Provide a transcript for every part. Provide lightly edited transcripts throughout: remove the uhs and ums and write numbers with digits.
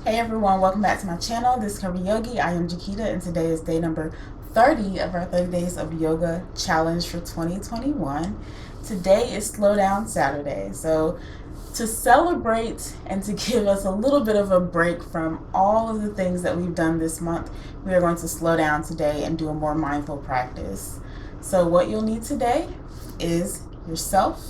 Hey everyone, welcome back to my channel, This Curvi Yogi. I am Jakita and today is day number 30 of our 30 Days of Yoga Challenge for 2021. Today is Slow Down Saturday. So to celebrate and to give us a little bit of a break from all of the things that we've done this month, we are going to slow down today and do a more mindful practice. So what you'll need today is yourself,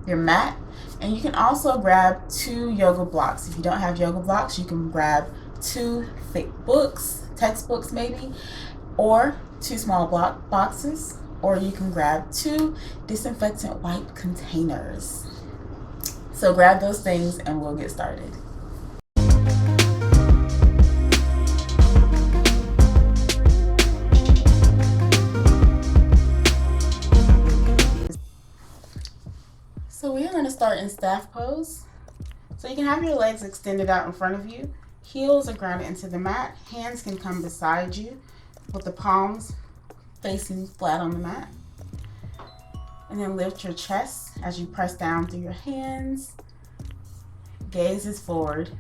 your mat, and you can also grab 2 yoga blocks. If you don't have yoga blocks, you can grab 2 thick books, textbooks maybe, or 2 small block boxes, or you can grab 2 disinfectant wipe containers. So grab those things and we'll get started. So we are going to start in staff pose. So you can have your legs extended out in front of you. Heels are grounded into the mat. Hands can come beside you with the palms facing flat on the mat. And then lift your chest as you press down through your hands. Gaze is forward.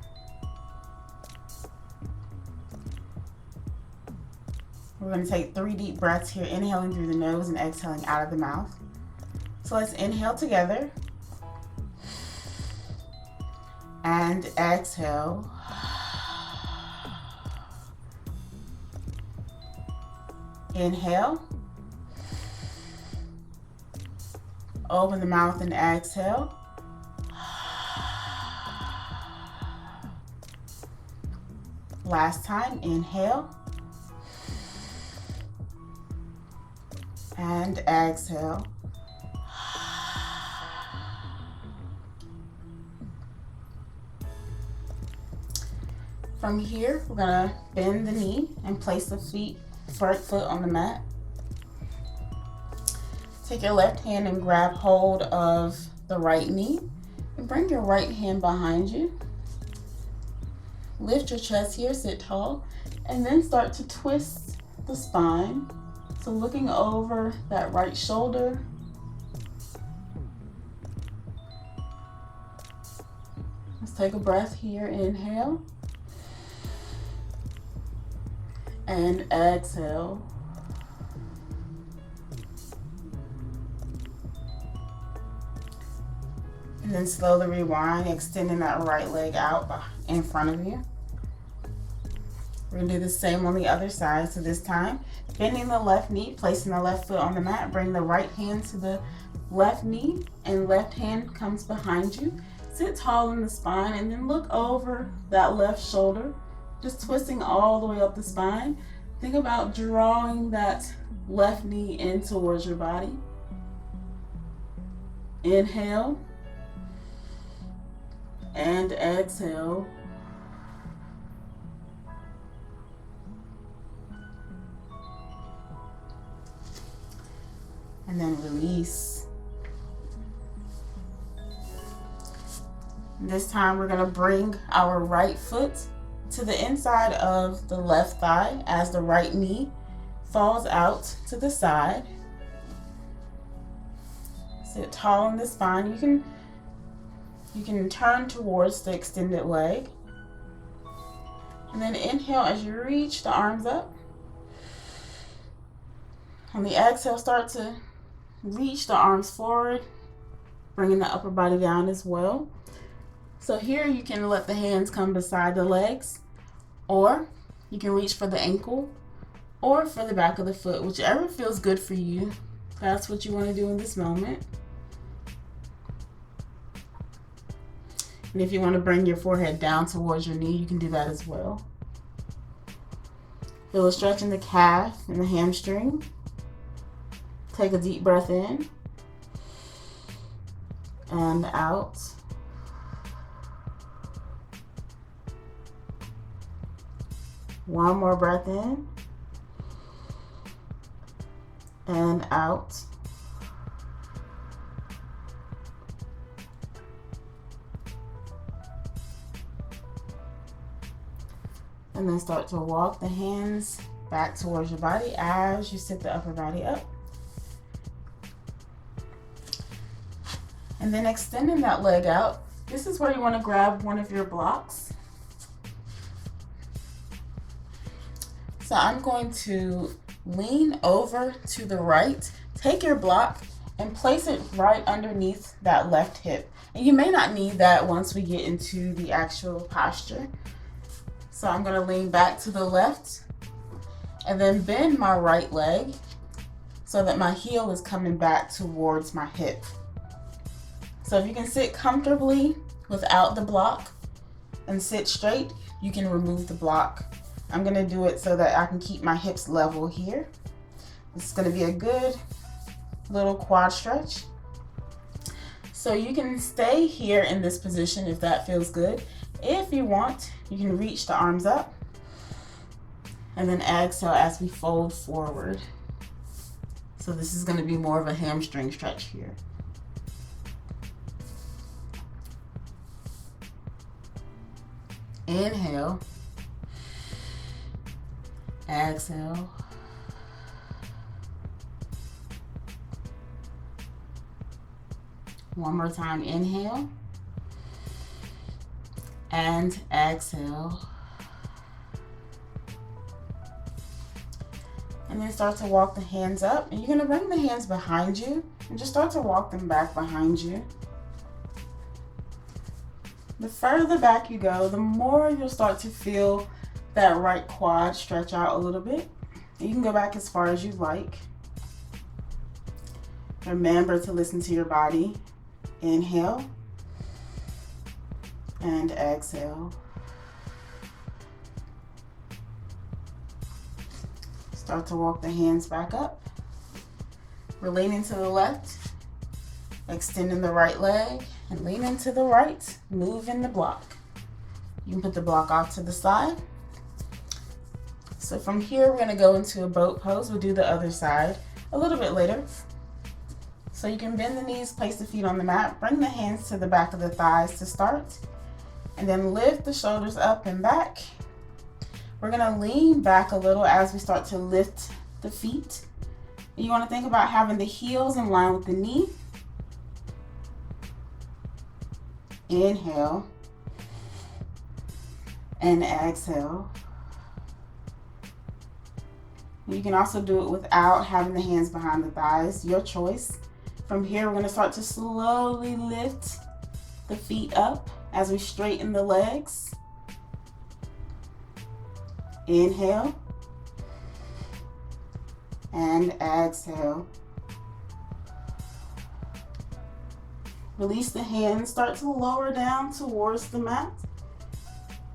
We're going to take 3 deep breaths here, inhaling through the nose and exhaling out of the mouth. So let's inhale together. And exhale. Inhale. Open the mouth and exhale. Last time, inhale. And exhale. From here, we're gonna bend the knee and place the front foot on the mat. Take your left hand and grab hold of the right knee and bring your right hand behind you. Lift your chest here, sit tall, and then start to twist the spine. So looking over that right shoulder. Let's take a breath here, inhale. And exhale. And then slowly rewind, extending that right leg out in front of you. We're gonna do the same on the other side. So this time, bending the left knee, placing the left foot on the mat, bring the right hand to the left knee and left hand comes behind you. Sit tall in the spine and then look over that left shoulder. Just twisting all the way up the spine. Think about drawing that left knee in towards your body. Inhale. And exhale. And then release. This time we're going to bring our right foot to the inside of the left thigh as the right knee falls out to the side. Sit tall in the spine. You can turn towards the extended leg. And then inhale as you reach the arms up. On the exhale, start to reach the arms forward, bringing the upper body down as well. So here you can let the hands come beside the legs, or you can reach for the ankle or for the back of the foot, whichever feels good for you. That's what you want to do in this moment. And if you want to bring your forehead down towards your knee, you can do that as well. Feel a stretch in the calf and the hamstring. Take a deep breath in and out. One more breath in and out. And then start to walk the hands back towards your body as you sit the upper body up. And then extending that leg out, this is where you want to grab one of your blocks. So I'm going to lean over to the right, take your block and place it right underneath that left hip. And you may not need that once we get into the actual posture. So I'm gonna lean back to the left and then bend my right leg so that my heel is coming back towards my hip. So if you can sit comfortably without the block and sit straight, you can remove the block. I'm gonna do it so that I can keep my hips level here. This is gonna be a good little quad stretch. So you can stay here in this position if that feels good. If you want, you can reach the arms up and then exhale as we fold forward. So this is gonna be more of a hamstring stretch here. Inhale, exhale. One more time, inhale and exhale. And then start to walk the hands up. And you're gonna bring the hands behind you and just start to walk them back behind you. The further back you go, the more you'll start to feel that right quad stretch out a little bit. And you can go back as far as you like. Remember to listen to your body. Inhale and exhale. Start to walk the hands back up. We're leaning to the left, extending the right leg, and leaning to the right, moving the block. You can put the block off to the side. So from here, we're gonna go into a boat pose. We'll do the other side a little bit later. So you can bend the knees, place the feet on the mat, bring the hands to the back of the thighs to start, and then lift the shoulders up and back. We're gonna lean back a little as we start to lift the feet. You wanna think about having the heels in line with the knee. Inhale and exhale. You can also do it without having the hands behind the thighs, your choice. From here, we're gonna start to slowly lift the feet up as we straighten the legs. Inhale and exhale. Release the hands, start to lower down towards the mat.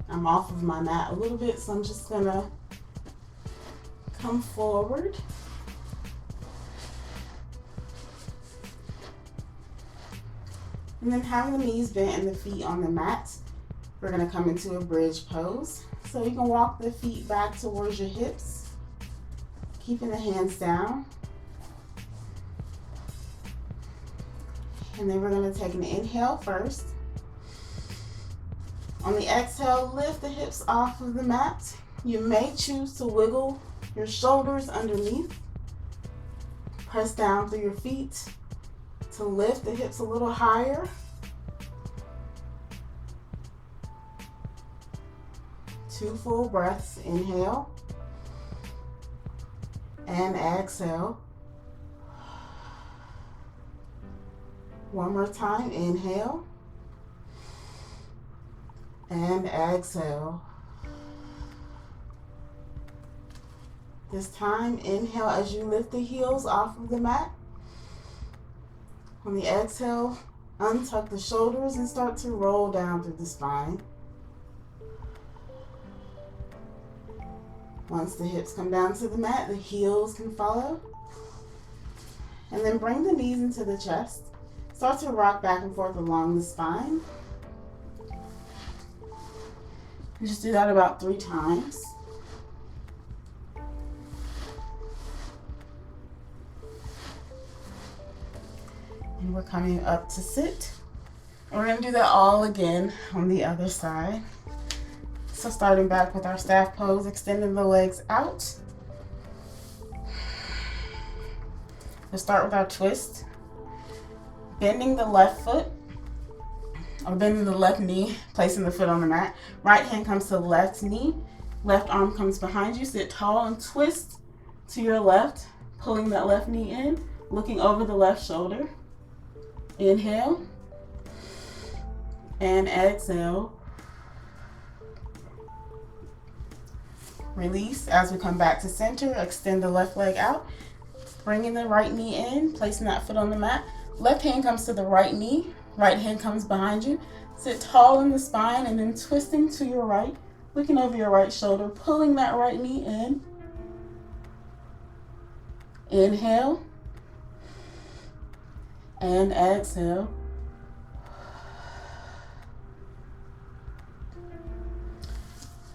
I'm off of my mat a little bit, so I'm just gonna come forward. And then having the knees bent and the feet on the mat, we're gonna come into a bridge pose. So you can walk the feet back towards your hips, keeping the hands down. And then we're gonna take an inhale first. On the exhale, lift the hips off of the mat. You may choose to wiggle your shoulders underneath. Press down through your feet to lift the hips a little higher. 2 full breaths. Inhale and exhale. One more time. Inhale and exhale. This time, inhale as you lift the heels off of the mat. On the exhale, untuck the shoulders and start to roll down through the spine. Once the hips come down to the mat, the heels can follow. And then bring the knees into the chest. Start to rock back and forth along the spine. And just do that about 3 times. And we're coming up to sit. And we're gonna do that all again on the other side. So starting back with our staff pose, extending the legs out. We'll start with our twist. Bending the left foot, or bending the left knee, placing the foot on the mat. Right hand comes to the left knee, Left arm comes behind you. Sit tall and twist to your left, pulling that left knee in, looking over the left shoulder. Inhale and exhale. Release as we come back to center. Extend the left leg out, bringing the right knee in, placing that foot on the mat. Left hand comes to the right knee, right hand comes behind you. Sit tall in the spine and then twisting to your right, looking over your right shoulder, pulling that right knee in. Inhale and exhale.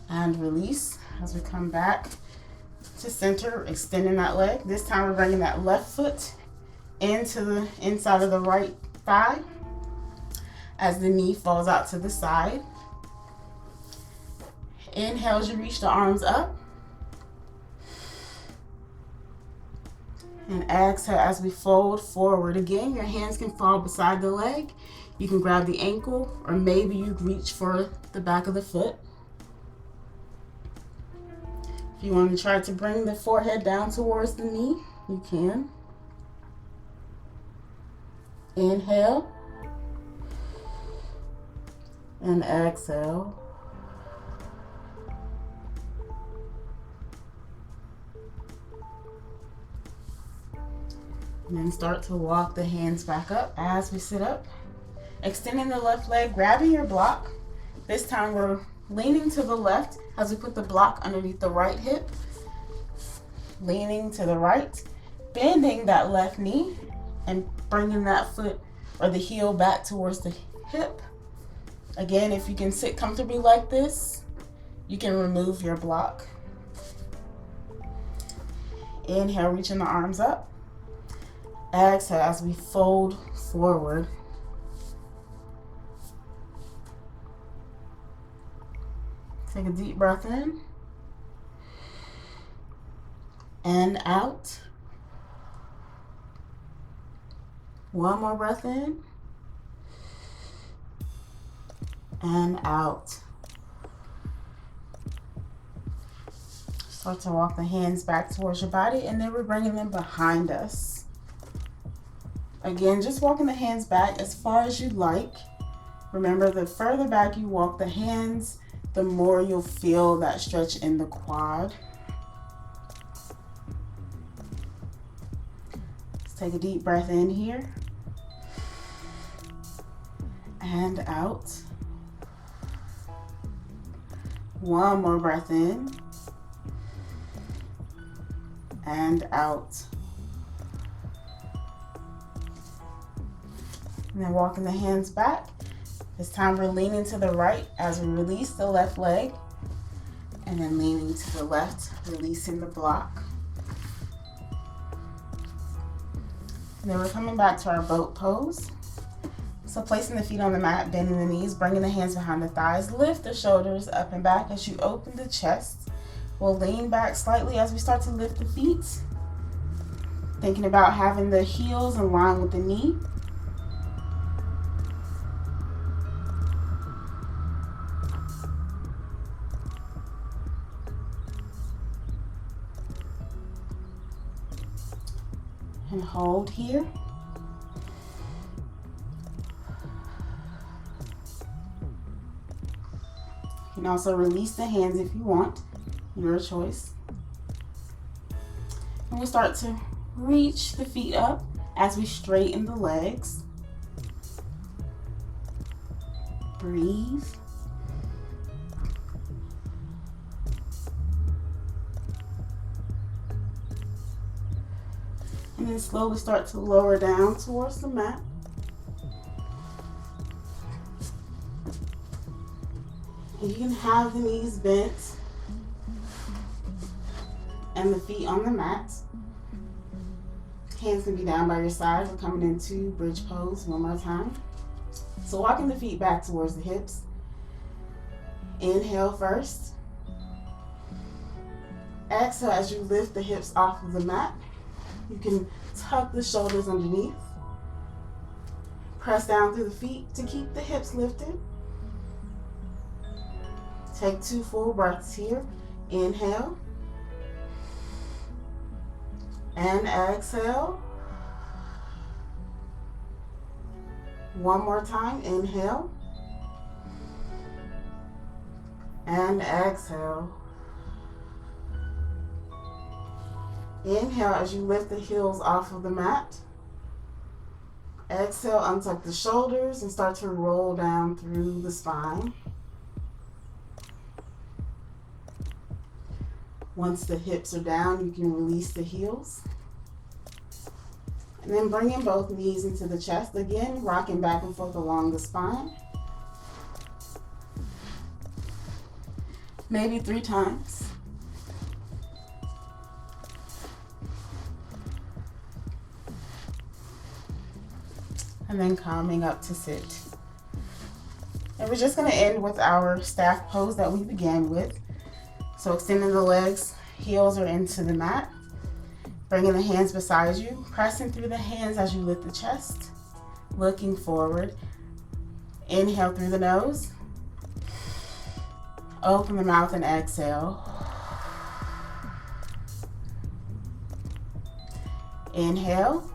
And release as we come back to center, extending that leg. This time we're bringing that left foot into the inside of the right thigh as the knee falls out to the side. Inhale as you reach the arms up. And exhale as we fold forward. Again, your hands can fall beside the leg. You can grab the ankle, or maybe you reach for the back of the foot. If you want to try to bring the forehead down towards the knee, you can. Inhale and exhale. And then start to walk the hands back up as we sit up. Extending the left leg, grabbing your block. This time we're leaning to the left as we put the block underneath the right hip. Leaning to the right, bending that left knee and bringing that foot or the heel back towards the hip. Again, if you can sit comfortably like this, you can remove your block. Inhale, reaching the arms up. Exhale as we fold forward. Take a deep breath in and out. One more breath in and out. Start to walk the hands back towards your body, and then we're bringing them behind us. Again, just walking the hands back as far as you like. Remember, the further back you walk the hands, the more you'll feel that stretch in the quad. Let's take a deep breath in here and out. One more breath in and out. And then walking the hands back. This time we're leaning to the right as we release the left leg, and then leaning to the left, releasing the block. And then we're coming back to our boat pose. So placing the feet on the mat, bending the knees, bringing the hands behind the thighs, lift the shoulders up and back as you open the chest. We'll lean back slightly as we start to lift the feet. Thinking about having the heels in line with the knee. And hold here. You can also release the hands if you want, your choice. And we'll start to reach the feet up as we straighten the legs. Breathe. And then slowly start to lower down towards the mat. And you can have the knees bent and the feet on the mat. Hands can be down by your side. We're coming into bridge pose one more time. So walking the feet back towards the hips. Inhale first. Exhale as you lift the hips off of the mat. You can tuck the shoulders underneath. Press down through the feet to keep the hips lifted. Take 2 full breaths here. Inhale and exhale. One more time. Inhale and exhale. Inhale as you lift the heels off of the mat. Exhale, untuck the shoulders and start to roll down through the spine. Once the hips are down, you can release the heels. And then bringing both knees into the chest. Again, rocking back and forth along the spine. Maybe 3 times. And then calming up to sit. And we're just going to end with our staff pose that we began with. So extending the legs, heels are into the mat. Bringing the hands beside you, pressing through the hands as you lift the chest. Looking forward. Inhale through the nose. Open the mouth and exhale. Inhale.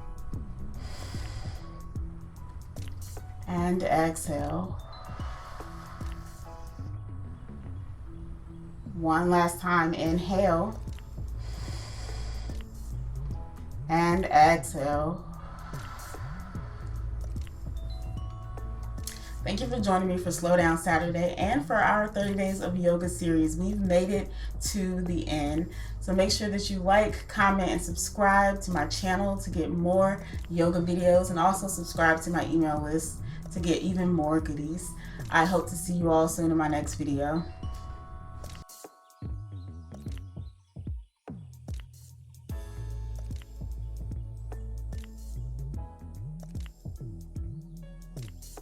And exhale. One last time. Inhale. And exhale. Thank you for joining me for Slow Down Saturday and for our 30 Days of Yoga series. We've made it to the end. So make sure that you like, comment, and subscribe to my channel to get more yoga videos, and also subscribe to my email list to get even more goodies. I hope to see you all soon in my next video.